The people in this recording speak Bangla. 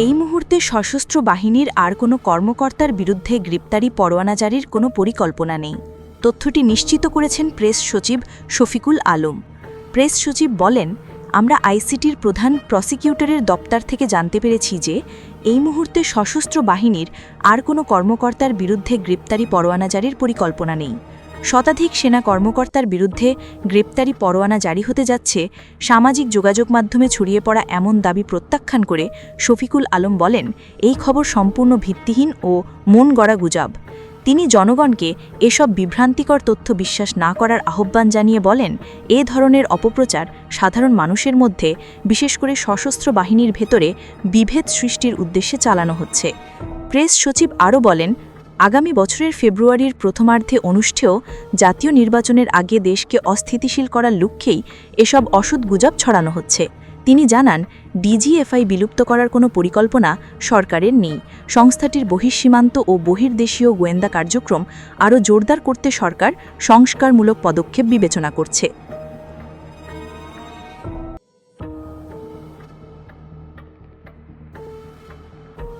এই মুহূর্তে সশস্ত্র বাহিনীর আর কোনো কর্মকর্তার বিরুদ্ধে গ্রেপ্তারি পরোয়ানা জারির কোনো পরিকল্পনা নেই। তথ্যটি নিশ্চিত করেছেন প্রেস সচিব শফিকুল আলম। প্রেস সচিব বলেন, আমরা আইসিটির প্রধান প্রসিকিউটরের দপ্তর থেকে জানতে পেরেছি যে এই মুহূর্তে সশস্ত্র বাহিনীর আর কোনো কর্মকর্তার বিরুদ্ধে গ্রেপ্তারি পরোয়ানা জারির পরিকল্পনা নেই। শতাধিক সেনা কর্মকর্তার বিরুদ্ধে গ্রেপ্তারি পরোয়ানা জারি হতে যাচ্ছে সামাজিক যোগাযোগ মাধ্যমে ছড়িয়ে পড়া এমন দাবি প্রত্যাখ্যান করে শফিকুল আলম বলেন, এই খবর সম্পূর্ণ ভিত্তিহীন ও মন গড়া গুজব। তিনি জনগণকে এসব বিভ্রান্তিকর তথ্য বিশ্বাস না করার আহ্বান জানিয়ে বলেন, এ ধরনের অপপ্রচার সাধারণ মানুষের মধ্যে, বিশেষ করে সশস্ত্র বাহিনীর ভেতরে বিভেদ সৃষ্টির উদ্দেশ্যে চালানো হচ্ছে। প্রেস সচিব আরও বলেন, আগামী বছরের ফেব্রুয়ারির প্রথমার্ধে অনুষ্ঠেয় জাতীয় নির্বাচনের আগে দেশকে অস্থিতিশীল করার লক্ষ্যেই এসব অসৎ গুজব ছড়ানো হচ্ছে। তিনি জানান, ডিজিএফআই বিলুপ্ত করার কোনো পরিকল্পনা সরকারের নেই। সংস্থাটির বহিঃসীমান্ত ও বহির্দেশীয় গোয়েন্দা কার্যক্রম আরও জোরদার করতে সরকার সংস্কারমূলক পদক্ষেপ বিবেচনা করছে।